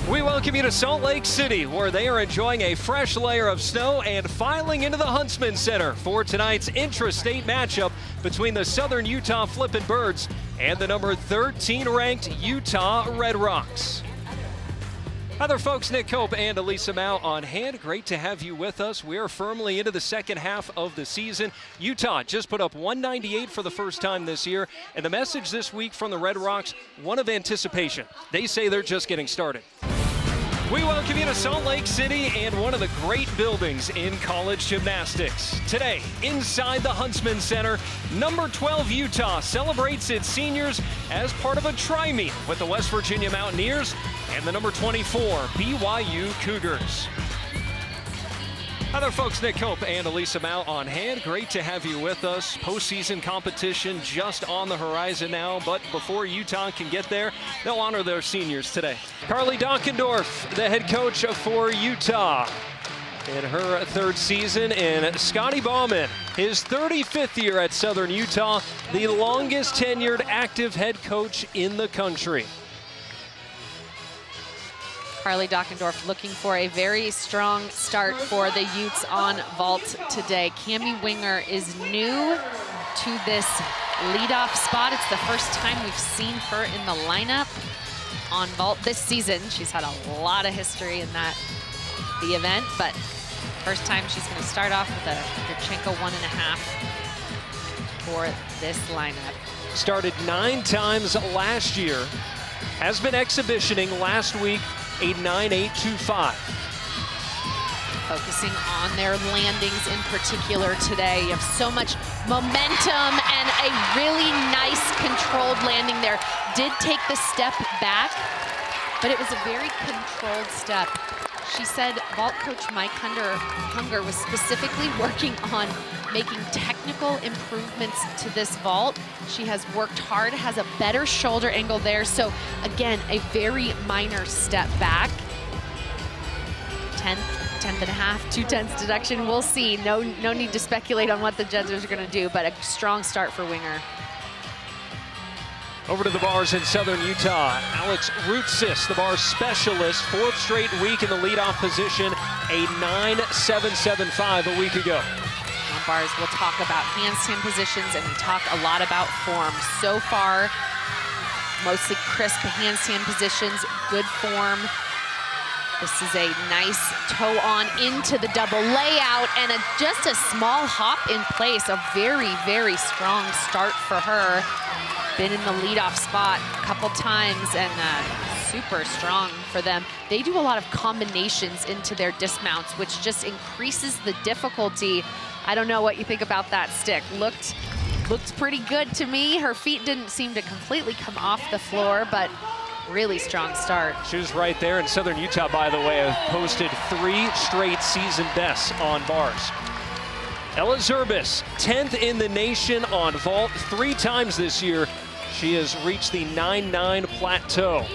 We welcome you to Salt Lake City, where they are enjoying a fresh layer of snow and filing into the Huntsman Center for tonight's intra-state matchup between the Southern Utah Flippin' Birds and the number 13 ranked Utah Red Rocks. Hi there, folks. Nick Koop and Elisa Mao on hand. Great to have you with us. We are firmly into the second half of the season. Utah just put up 198 for the first time this year, and the message this week from the Red Rocks, one of anticipation. They say they're just getting started. We welcome you to Salt Lake City and one of the great buildings in college gymnastics. Today, inside the Huntsman Center, number 12 Utah celebrates its seniors as part of a tri-meet with the West Virginia Mountaineers and the number 24 BYU Cougars. Hi there, folks. Nick Koop and Elisa Mao on hand. Great to have you with us. Postseason competition just on the horizon now, but before Utah can get there, they'll honor their seniors today. Carly Dockendorf, the head coach for Utah in her third season, and Scotty Bauman, his 35th year at Southern Utah, the longest tenured active head coach in the country. Carly Dockendorf looking for a very strong start for the Utes on vault today. Cami Winger is new to this leadoff spot. It's the first time we've seen her in the lineup on vault this season. She's had a lot of history in the event, but first time she's going to start off with a Yurchenko 1.5 for this lineup. Started 9 times last year, has been exhibitioning last week, a 9.825. Focusing on their landings in particular today. You have so much momentum and a really nice controlled landing there. Did take the step back, but it was a very controlled step. She said vault coach Mike Hunger was specifically working on making technical improvements to this vault. She has worked hard, has a better shoulder angle there. So again, a very minor step back. 10.5, 2/10 deduction. We'll see. No need to speculate on what the judges are going to do, but a strong start for Winger. Over to the bars in Southern Utah. Alex Rootsis, the bars specialist, 4th straight week in the leadoff position, a 9.775 a week ago. On bars, we'll talk about handstand positions, and we talk a lot about form. So far, mostly crisp handstand positions, good form. This is a nice toe on into the double layout and just a small hop in place. A very, very strong start for her. Been in the leadoff spot a couple times and super strong for them. They do a lot of combinations into their dismounts, which just increases the difficulty. I don't know what you think about that stick. Looked pretty good to me. Her feet didn't seem to completely come off the floor, but really strong start. She was right there, and Southern Utah, by the way, have posted 3 straight season bests on bars. Ella Zerbis, 10th in the nation on vault 3 times this year. She has reached the 9.9 plateau.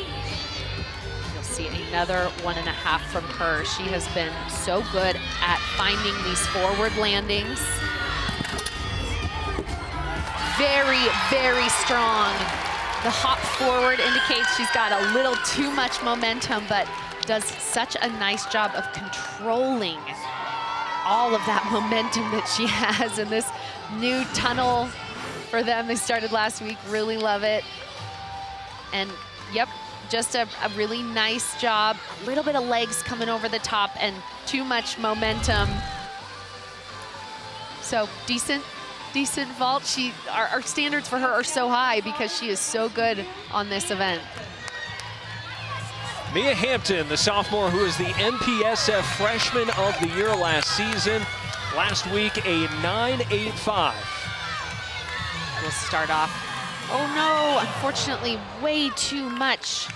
You'll see another 1.5 from her. She has been so good at finding these forward landings. Very, very strong. The hop forward indicates she's got a little too much momentum, but does such a nice job of controlling all of that momentum that she has in this new tunnel for them. They started last week, really love it. And yep, just a really nice job. A little bit of legs coming over the top and too much momentum. So decent vault. Our standards for her are so high because she is so good on this event. Mia Hampton, the sophomore who is the MPSF Freshman of the Year last season. Last week, a 9.85. We'll start off. Oh no, unfortunately, way too much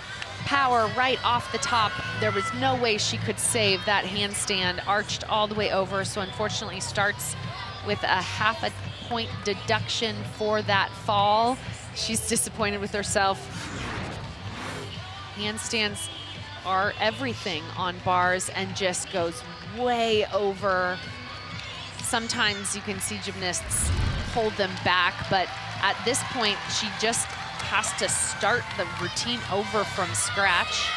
power right off the top. There was no way she could save that handstand, arched all the way over. So unfortunately starts with a 0.5 point deduction for that fall. She's disappointed with herself. Handstands are everything on bars and just goes way over. Sometimes you can see gymnasts hold them back, but at this point, she just has to start the routine over from scratch.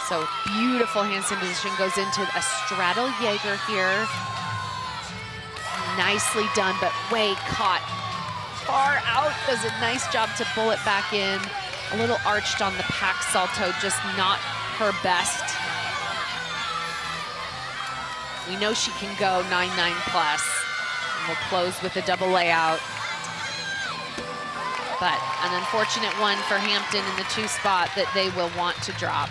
So beautiful handstand position, goes into a straddle Jaeger here. Nicely done, but way caught far out. Does a nice job to pull it back in. A little arched on the pack salto, just not her best. We know she can go 9-9 plus. And we'll close with a double layout. But an unfortunate one for Hampton in the 2 spot that they will want to drop.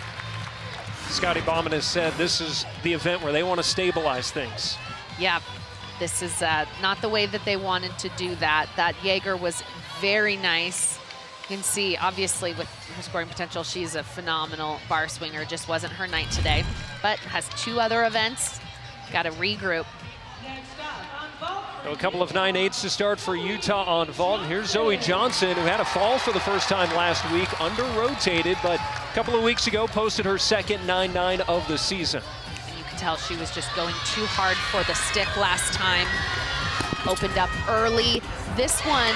Scotty Bauman has said this is the event where they want to stabilize things. Yeah, this is not the way that they wanted to do that. That Jaeger was very nice. You can see, obviously, with her scoring potential, she's a phenomenal bar swinger. Just wasn't her night today, but has 2 other events. Got to regroup. So a couple of 9-8s to start for Utah on vault. And here's Zoe Johnson, who had a fall for the first time last week, under-rotated, but a couple of weeks ago posted her second 9-9 of the season. And you could tell she was just going too hard for the stick last time. Opened up early. This one,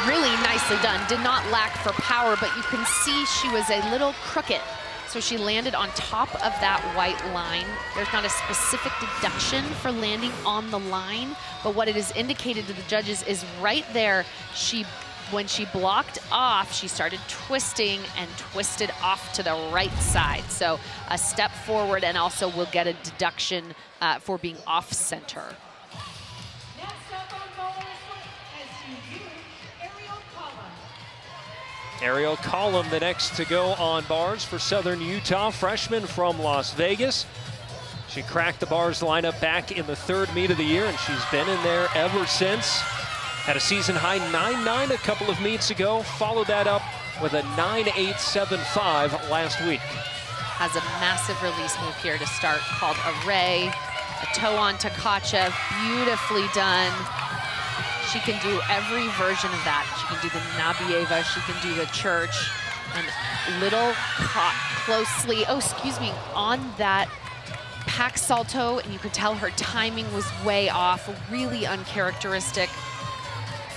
really nicely done. Did not lack for power, but you can see she was a little crooked. So she landed on top of that white line. There's not a specific deduction for landing on the line, but what it has indicated to the judges is right there, when she blocked off, she started twisting and twisted off to the right side. So a step forward, and also will get a deduction for being off center. Ariel Collum, the next to go on bars for Southern Utah, freshman from Las Vegas. She cracked the bars lineup back in the 3rd meet of the year, and she's been in there ever since. Had a season high 9-9 a couple of meets ago, followed that up with a 9-8-7-5 last week. Has a massive release move here to start called Array. A toe on Takacha, beautifully done. She can do every version of that. She can do the Nabieva, she can do the church. And little caught closely, on that pack salto, and you could tell her timing was way off, really uncharacteristic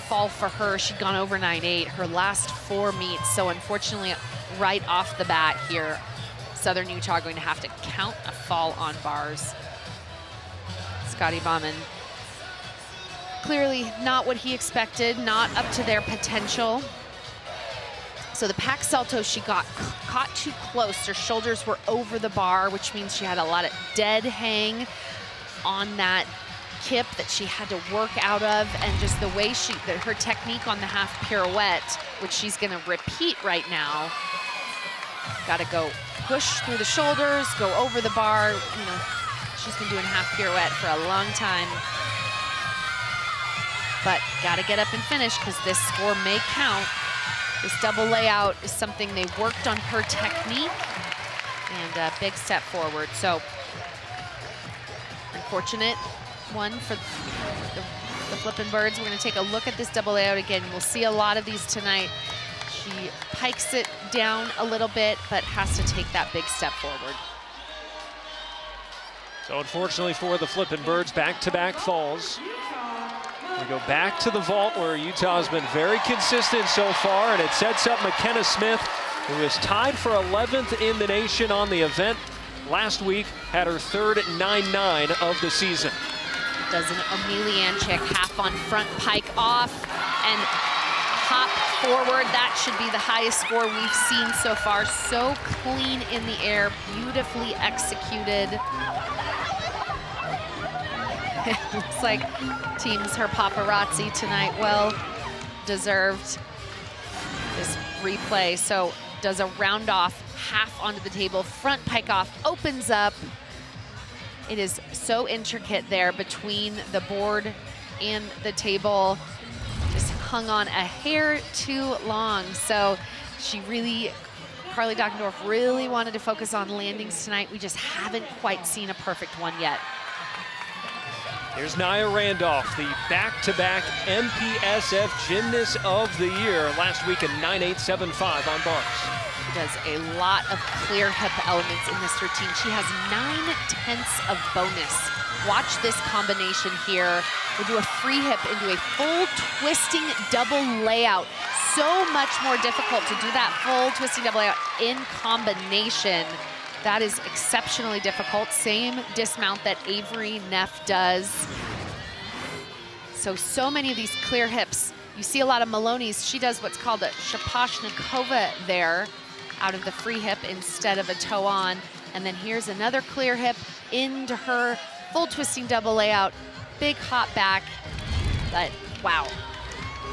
fall for her. She'd gone over 9-8 her last 4 meets, so unfortunately, right off the bat here, Southern Utah going to have to count a fall on bars. Scotty Bauman, clearly not what he expected, not up to their potential. So the pack salto, she got caught too close. Her shoulders were over the bar, which means she had a lot of dead hang on that kip that she had to work out of, and just the way her technique on the half pirouette, which she's gonna repeat right now. Gotta go push through the shoulders, go over the bar. You know, she's been doing half pirouette for a long time. But gotta get up and finish, because this score may count. This double layout is something they worked on her technique, and a big step forward. So, unfortunate one for the Flippin' Birds. We're gonna take a look at this double layout again. We'll see a lot of these tonight. She pikes it down a little bit, but has to take that big step forward. So unfortunately for the Flippin' Birds, back-to-back falls. We go back to the vault, where Utah has been very consistent so far, and it sets up McKenna Smith, who is tied for 11th in the nation on the event. Last week, had her 3rd 9-9 of the season. Does an Omelianchik half on front pike off and hop forward. That should be the highest score we've seen so far. So clean in the air, beautifully executed. Looks like teams her paparazzi tonight. Well deserved this replay. So does a round off, half onto the table, front pike off, opens up. It is so intricate there between the board and the table. Just hung on a hair too long. So she really, Carly Dockendorf really wanted to focus on landings tonight. We just haven't quite seen a perfect one yet. Here's Nia Randolph, the back-to-back MPSF Gymnast of the Year. Last week, a 9-8-7-5 on bars. She does a lot of clear hip elements in this routine. She has 9/10 of bonus. Watch this combination here. We'll do a free hip into a full twisting double layout. So much more difficult to do that full twisting double layout in combination. That is exceptionally difficult. Same dismount that Avery Neff does. So many of these clear hips. You see a lot of Maloney's. She does what's called a Shaposhnikova there, out of the free hip instead of a toe on. And then here's another clear hip into her full twisting double layout. Big hop back, but wow,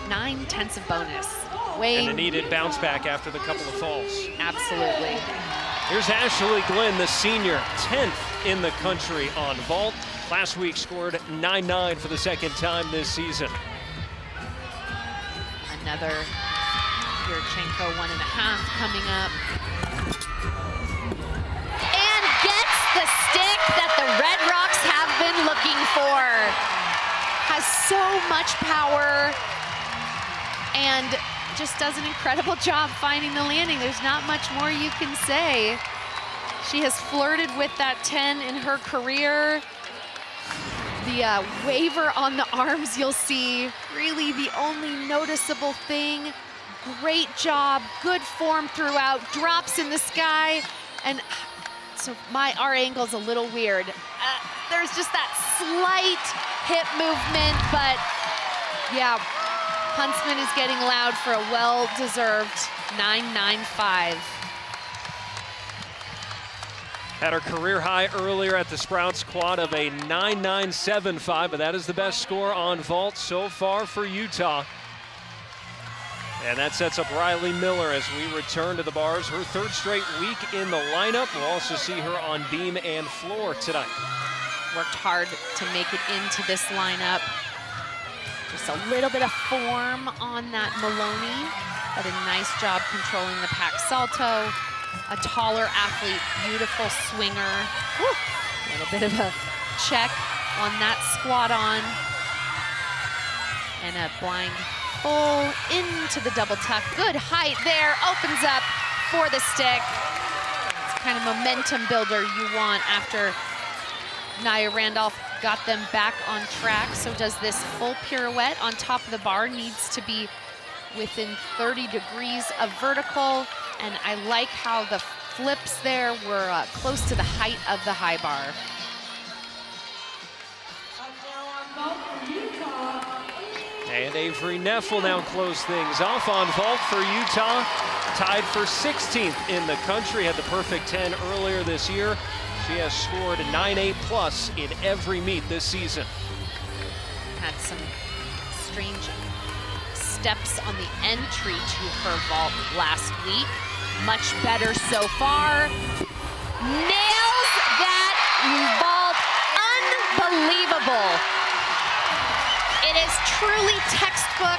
9/10 of bonus. And a needed bounce back after the couple of falls. Absolutely. Here's Ashley Glenn, the senior, 10th in the country on vault. Last week scored 9.9 for the second time this season. Another Yurchenko 1.5 coming up. And gets the stick that the Red Rocks have been looking for. Has so much power and just does an incredible job finding the landing. There's not much more you can say. She has flirted with that 10 in her career. The waver on the arms you'll see, really the only noticeable thing. Great job, good form throughout, drops in the sky. And so our angle's a little weird. There's just that slight hip movement, but yeah, Huntsman is getting loud for a well-deserved 9.95. Had her career high earlier at the Sprouts quad of a 9.975, but that is the best score on vault so far for Utah. And that sets up Riley Miller as we return to the bars. Her third straight week in the lineup. We'll also see her on beam and floor tonight. Worked hard to make it into this lineup. Just a little bit of form on that Maloney, but a nice job controlling the pack salto. A taller athlete, beautiful swinger. Woo. A little bit of a check on that squat on. And a blind full into the double tuck. Good height there, opens up for the stick. It's kind of momentum builder you want after Nia Randolph got them back on track. So does this full pirouette on top of the bar, needs to be within 30 degrees of vertical. And I like how the flips there were close to the height of the high bar. And Avery Neff will now close things off on vault for Utah. Tied for 16th in the country, had the perfect 10 earlier this year. She has scored 9.8 plus in every meet this season. Had some strange steps on the entry to her vault last week. Much better so far. Nails that vault, unbelievable. It is truly textbook.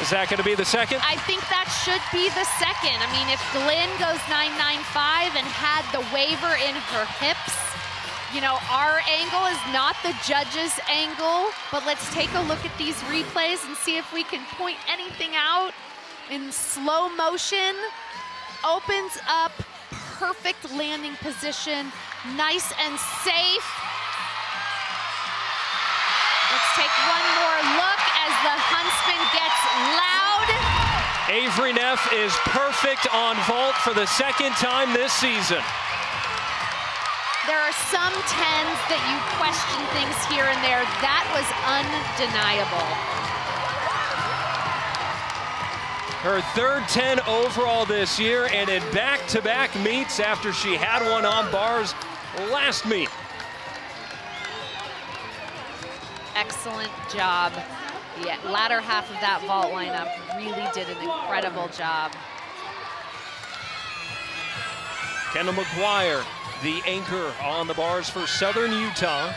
Is that going to be the second? I think that should be the second. I mean, if Glenn goes 9.95 and had the waver in her hips, you know, our angle is not the judge's angle, but let's take a look at these replays and see if we can point anything out. In slow motion, opens up, perfect landing position, nice and safe. Let's take one more look as the Huntsman gets loud. Avery Neff is perfect on vault for the second time this season. There are some 10s that you question things here and there. That was undeniable. Her third 10 overall this year, and in back-to-back meets after she had one on bars last meet. Excellent job. The latter half of that vault lineup really did an incredible job. Kendall McGuire, the anchor on the bars for Southern Utah.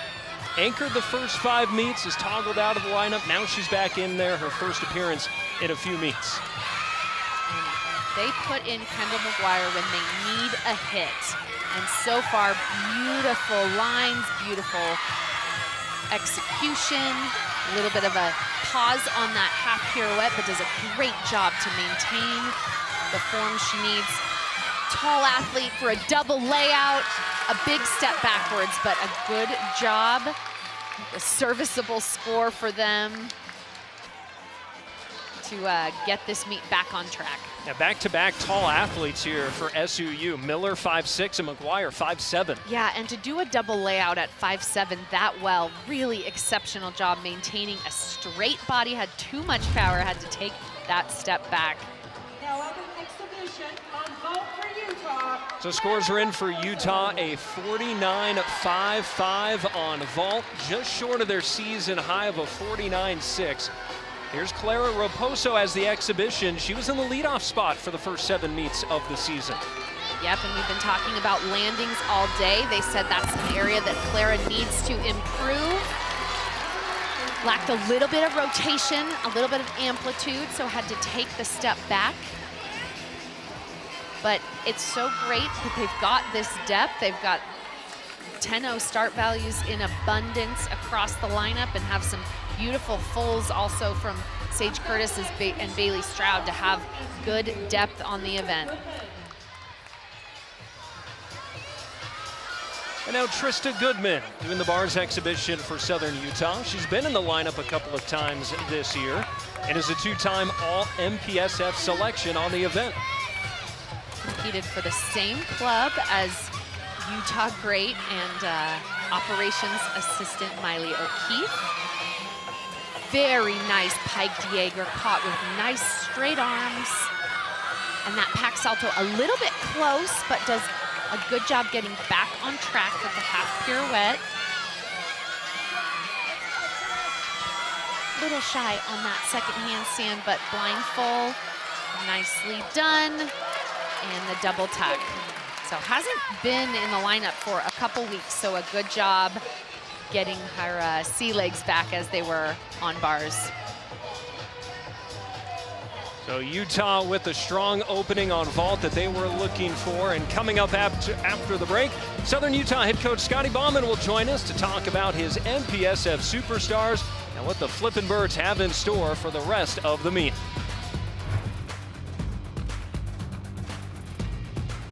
Anchored the first 5 meets, is toggled out of the lineup. Now she's back in there, her first appearance in a few meets. They put in Kendall McGuire when they need a hit. And so far, beautiful lines, beautiful execution. A little bit of a pause on that half pirouette, but does a great job to maintain the form she needs. Tall athlete for a double layout. A big step backwards, but a good job. A serviceable score for them. to get this meet back on track. Yeah, back-to-back tall athletes here for SUU. Miller 5'6" and McGuire 5'7". Yeah, and to do a double layout at 5'7" that well, really exceptional job maintaining a straight body, had too much power, had to take that step back. So scores are in for Utah, a 49.55 on vault, just short of their season high of a 49.6. Here's Clara Raposo as the exhibition. She was in the leadoff spot for the first 7 meets of the season. Yep, and we've been talking about landings all day. They said that's an area that Clara needs to improve. Lacked a little bit of rotation, a little bit of amplitude, so had to take the step back. But it's so great that they've got this depth. They've got 10-0 start values in abundance across the lineup and have some beautiful fulls also from Sage Curtis and Bailey Stroud to have good depth on the event. And now Trista Goodman doing the bars exhibition for Southern Utah. She's been in the lineup a couple of times this year and is a 2-time All-MPSF selection on the event. Competed for the same club as Utah great and operations assistant Miley O'Keefe. Very nice pike Jaeger, caught with nice straight arms. And that pack salto a little bit close, but does a good job getting back on track with the half pirouette. Little shy on that second handstand, but blindfold, nicely done. And the double tuck. So hasn't been in the lineup for a couple weeks, so a good job getting her sea legs back as they were on bars. So Utah with a strong opening on vault that they were looking for. And coming up after the break, Southern Utah head coach Scotty Bauman will join us to talk about his MPSF Superstars and what the Flippin' Birds have in store for the rest of the meet.